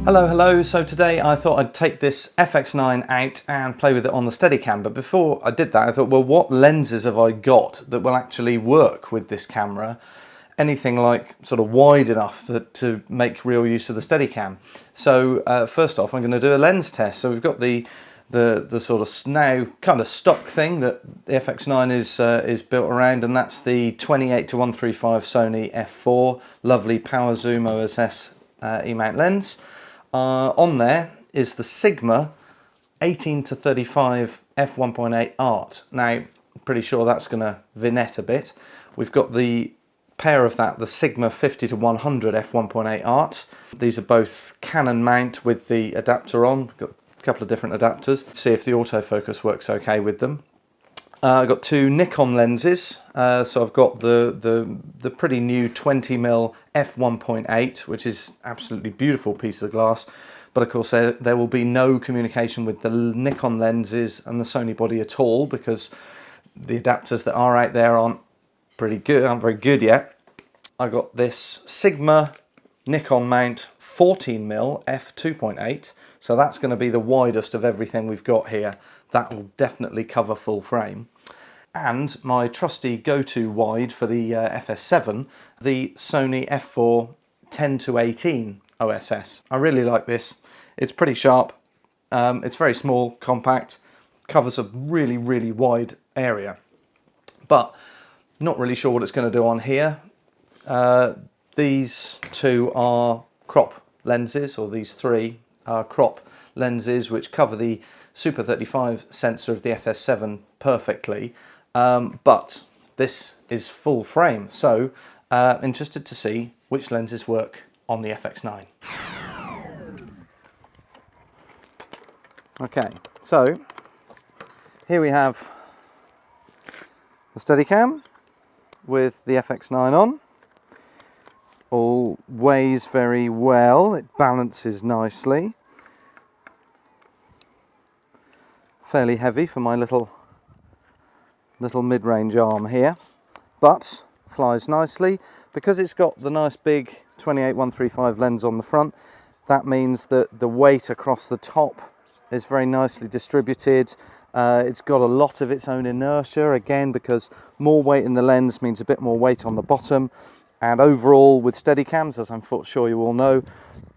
Hello. So today I thought I'd take this FX9 out and play with it on the Steadicam, but before I did that I thought, well, what lenses have I got that will actually work with this camera? Anything like sort of wide enough to make real use of the Steadicam. So first off, I'm going to do a lens test. So we've got the sort of now kind of stock thing that the FX9 is built around, and that's the 28-135 Sony f4 lovely power zoom OSS E-mount lens. On there is the Sigma 18-35 f1.8 art. Now, I'm pretty sure that's going to vignette a bit. We've got the pair of that, the Sigma 50-100 f1.8 art. These are both Canon mount with the adapter on. Got a couple of different adapters. See if the autofocus works okay with them. I've got two Nikon lenses. So I've got the pretty new 20mm f1.8, which is absolutely beautiful piece of glass. But of course there will be no communication with the Nikon lenses and the Sony body at all, because the adapters that are out there aren't very good yet. I got this Sigma Nikon mount 14mm f2.8. So that's going to be the widest of everything we've got here. That will definitely cover full frame. And my trusty go-to wide for the FS7, the Sony f4 10-18 OSS. I really like this. It's pretty sharp. It's very small, compact, covers a really wide area. But not really sure what it's going to do on here. These two are crop lenses, or these three are crop lenses which cover the Super 35 sensor of the FS7 perfectly, but this is full frame, so interested to see which lenses work on the FX9. Okay, so here we have the Steadicam with the FX9 on. All weighs very well, it balances nicely. Fairly heavy for my little mid-range arm here, but flies nicely because it's got the nice big 28-135 lens on the front. That means that the weight across the top is very nicely distributed. It's got a lot of its own inertia, again, because more weight in the lens means a bit more weight on the bottom. And overall, with Steadicams, as I'm sure you all know,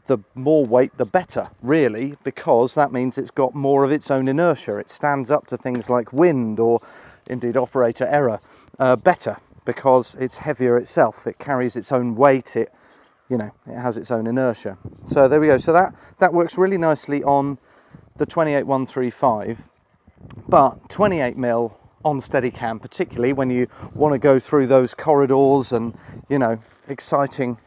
the more weight the better, really, because that means it's got more of its own inertia. It stands up to things like wind or indeed operator error better, because it's heavier itself. It carries its own weight. It has its own inertia. So there we go. So that works really nicely on the 28-135, but 28mm on Steadicam, particularly when you want to go through those corridors and, exciting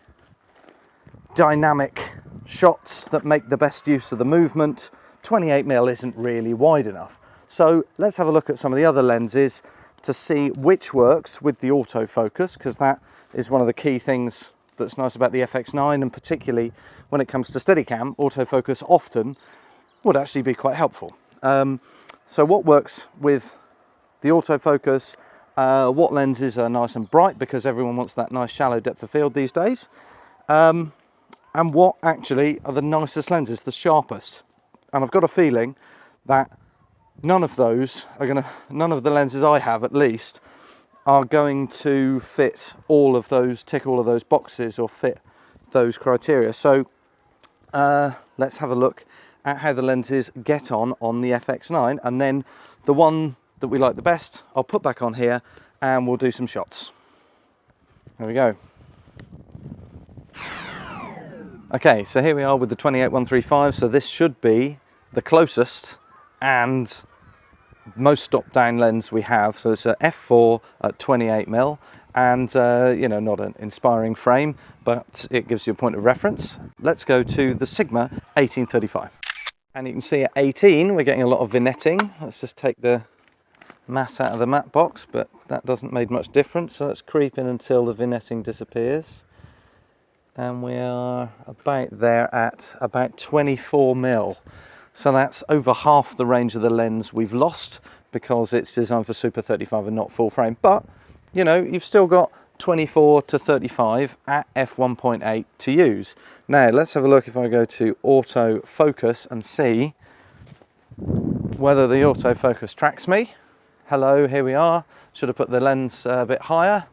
dynamic shots that make the best use of the movement, 28mm isn't really wide enough. So let's have a look at some of the other lenses to see which works with the autofocus, because that is one of the key things that's nice about the FX9, and particularly when it comes to Steadicam, autofocus often would actually be quite helpful. So what works with the autofocus, what lenses are nice and bright, because everyone wants that nice shallow depth of field these days, and what actually are the nicest lenses, the sharpest. And I've got a feeling that none of the lenses I have at least are going to fit all of those, tick all of those boxes or fit those criteria. So let's have a look at how the lenses get on the FX9, and then the one that we like the best I'll put back on here and we'll do some shots. There we go. Okay, so here we are with the 28-135, so this should be the closest and most stop down lens we have. So it's a f4 at 28mm, and not an inspiring frame, but it gives you a point of reference. Let's go to the Sigma 18-35. And you can see at 18 we're getting a lot of vignetting. Let's just take the matte out of the matte box, but that doesn't make much difference, so let's creep in until the vignetting disappears. And we are about there at about 24mm. So that's over half the range of the lens we've lost, because it's designed for Super 35 and not full frame. But, you've still got 24 to 35 at f1.8 to use. Now let's have a look if I go to auto focus and see whether the autofocus tracks me. Hello, here we are. Should have put the lens a bit higher.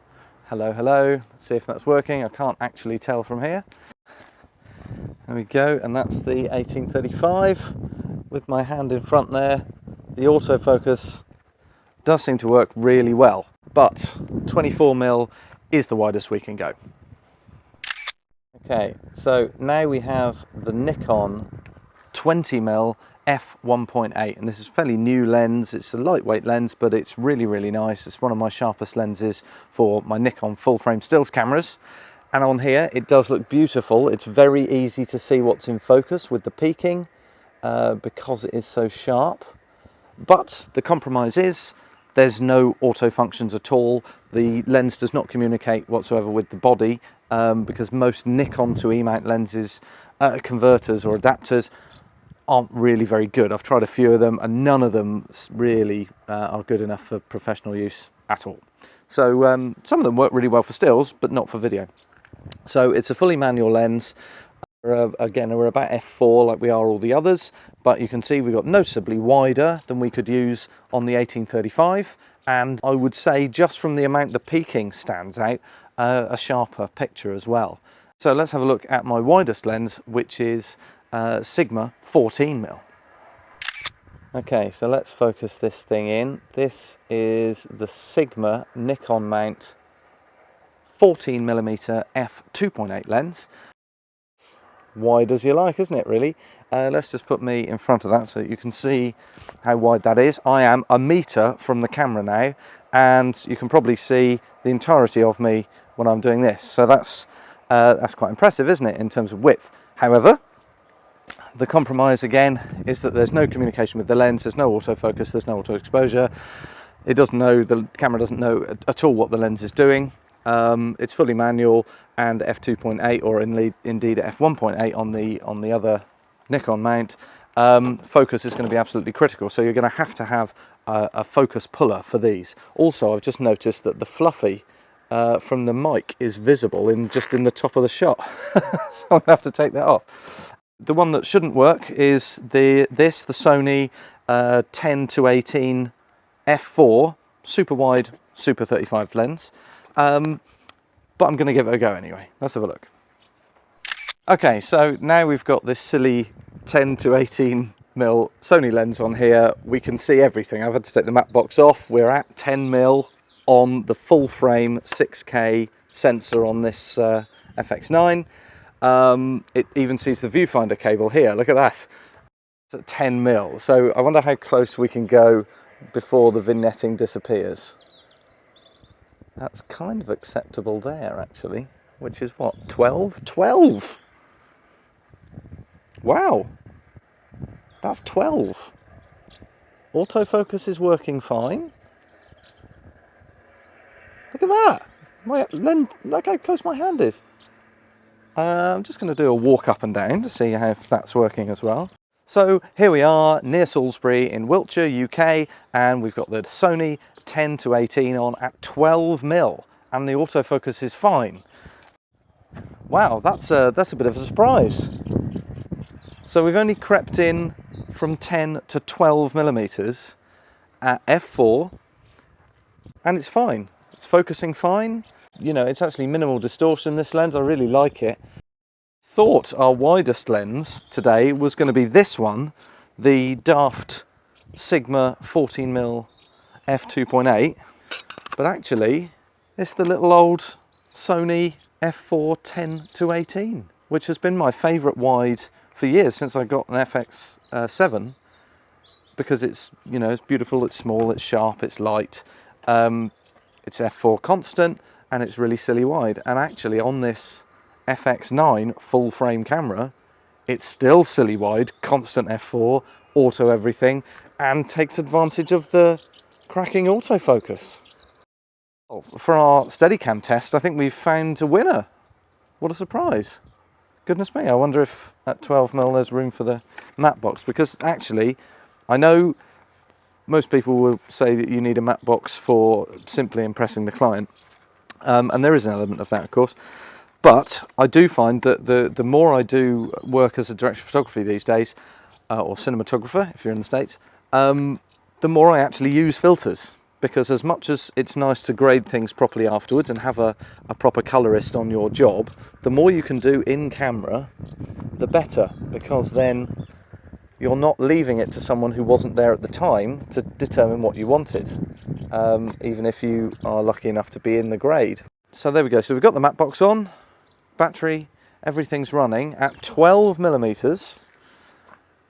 Hello, hello. Let's see if that's working. I can't actually tell from here. There we go, and that's the 1835 with my hand in front there. The autofocus does seem to work really well, but 24mm is the widest we can go. Okay, so now we have the Nikon 20mm f1.8, and this is a fairly new lens. It's a lightweight lens, but it's really, really nice. It's one of my sharpest lenses for my Nikon full frame stills cameras. And on here, it does look beautiful. It's very easy to see what's in focus with the peaking because it is so sharp. But the compromise is there's no auto functions at all. The lens does not communicate whatsoever with the body because most Nikon to E-mount lenses, converters or adapters, aren't really very good. I've tried a few of them and none of them really are good enough for professional use at all. So some of them work really well for stills, but not for video. So it's a fully manual lens. Again, we're about f4 like we are all the others, but you can see we've got noticeably wider than we could use on the 1835, and I would say just from the amount the peaking stands out, a sharper picture as well. So let's have a look at my widest lens, which is Sigma 14mm. Okay, so let's focus this thing in. This is the Sigma Nikon mount 14mm f2.8 lens. Wide as you like, isn't it, really? Let's just put me in front of that so you can see how wide that is. I am a metre from the camera now, and you can probably see the entirety of me when I'm doing this. So that's quite impressive, isn't it, in terms of width? However, the compromise again is that there's no communication with the lens, there's no autofocus, there's no auto exposure. It doesn't know, the camera doesn't know at all what the lens is doing. It's fully manual, and f2.8 or indeed f1.8 on the other Nikon mount, focus is going to be absolutely critical. So you're going to have a focus puller for these. Also, I've just noticed that the fluffy from the mic is visible just in the top of the shot, so I'm going to have to take that off. The one that shouldn't work is the Sony 10 to 18 f4 super wide super 35 lens. But I'm going to give it a go anyway. Let's have a look. Okay, so now we've got this silly 10 to 18mm Sony lens on here. We can see everything. I've had to take the matte box off. We're at 10mm on the full frame 6K sensor on this FX9. It even sees the viewfinder cable here. Look at that. It's at 10mm. So I wonder how close we can go before the vignetting disappears. That's kind of acceptable there, actually, which is what, 12? 12! Wow, that's 12. Autofocus is working fine. Look at that. My lens, look how close my hand is. I'm just going to do a walk up and down to see how that's working as well. So here we are near Salisbury in Wiltshire, UK, and we've got the Sony 10 to 18 on at 12mm, and the autofocus is fine. Wow, that's a bit of a surprise. So we've only crept in from 10 to 12mm at f4, and it's fine. It's focusing fine. You know, it's actually minimal distortion, this lens. I really like it. Thought our widest lens today was going to be this one, the daft Sigma 14mm f2.8, but actually it's the little old Sony f4 10 to 18, which has been my favourite wide for years, since I got an FX7, because it's, you know, it's beautiful, it's small, it's sharp, it's light, it's f4 constant, and it's really silly wide. And actually on this FX9 full frame camera, it's still silly wide, constant f4, auto everything, and takes advantage of the cracking autofocus. For our Steadicam test, I think we've found a winner. What a surprise. Goodness me, I wonder if at 12mm there's room for the matte box, because actually I know most people will say that you need a matte box for simply impressing the client. And there is an element of that, of course. But I do find that the more I do work as a director of photography these days, or cinematographer if you're in the States, the more I actually use filters. Because as much as it's nice to grade things properly afterwards and have a proper colorist on your job, the more you can do in camera, the better. Because then you're not leaving it to someone who wasn't there at the time to determine what you wanted, even if you are lucky enough to be in the grade. So there we go. So we've got the matte box on, battery, everything's running at 12mm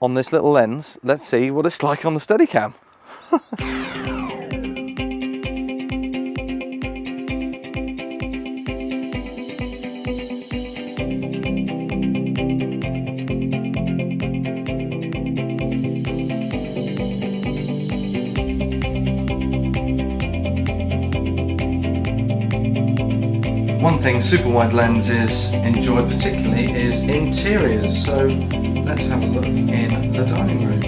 on this little lens. Let's see what it's like on the Steadicam. One thing super wide lenses enjoy particularly is interiors, so let's have a look in the dining room.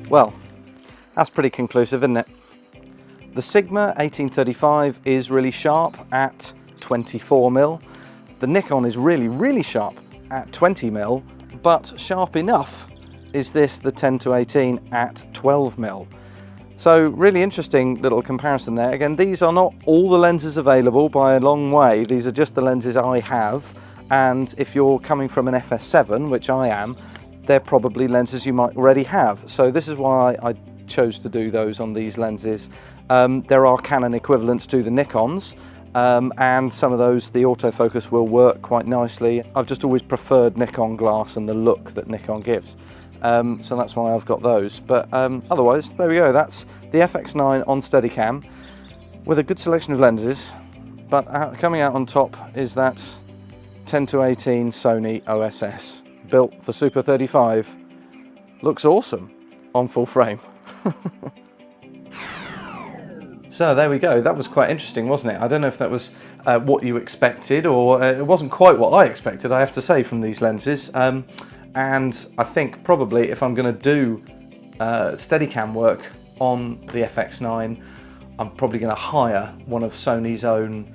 Well, that's pretty conclusive, isn't it? The Sigma 1835 is really sharp at 24mm. The Nikon is really sharp at 20mm, but sharp enough is this, the 10-18 at 12mm. So really interesting little comparison there. Again, these are not all the lenses available by a long way. These are just the lenses I have. And if you're coming from an FS7, which I am, they're probably lenses you might already have. So this is why I chose to do those on these lenses. There are Canon equivalents to the Nikons, and some of those, the autofocus will work quite nicely. I've just always preferred Nikon glass and the look that Nikon gives. So that's why I've got those. But otherwise, there we go. That's the FX9 on Steadicam with a good selection of lenses. But coming out on top is that 10-18 Sony OSS. Built for Super 35, looks awesome on full frame. So there we go, that was quite interesting, wasn't it? I don't know if that was what you expected, or it wasn't quite what I expected, I have to say, from these lenses. And I think probably if I'm going to do Steadicam work on the FX9, I'm probably going to hire one of Sony's own,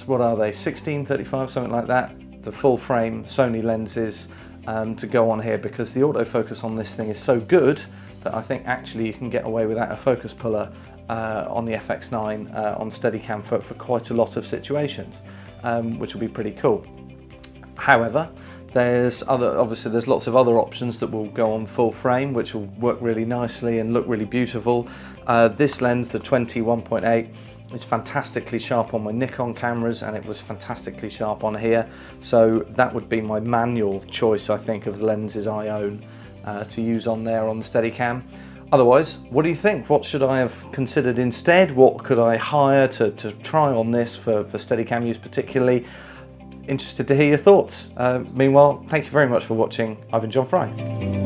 what are they, 16-35, something like that. The full frame Sony lenses to go on here, because the autofocus on this thing is so good that I think actually you can get away without a focus puller on the FX9 on Steadicam for quite a lot of situations, which will be pretty cool. However, obviously there's lots of other options that will go on full frame, which will work really nicely and look really beautiful. This lens, the 20-1.8, is fantastically sharp on my Nikon cameras, and it was fantastically sharp on here. So that would be my manual choice, I think, of the lenses I own to use on there on the Steadicam. Otherwise, what do you think? What should I have considered instead? What could I hire to try on this for Steadicam use particularly? Interested to hear your thoughts. Meanwhile, thank you very much for watching. I've been John Fry.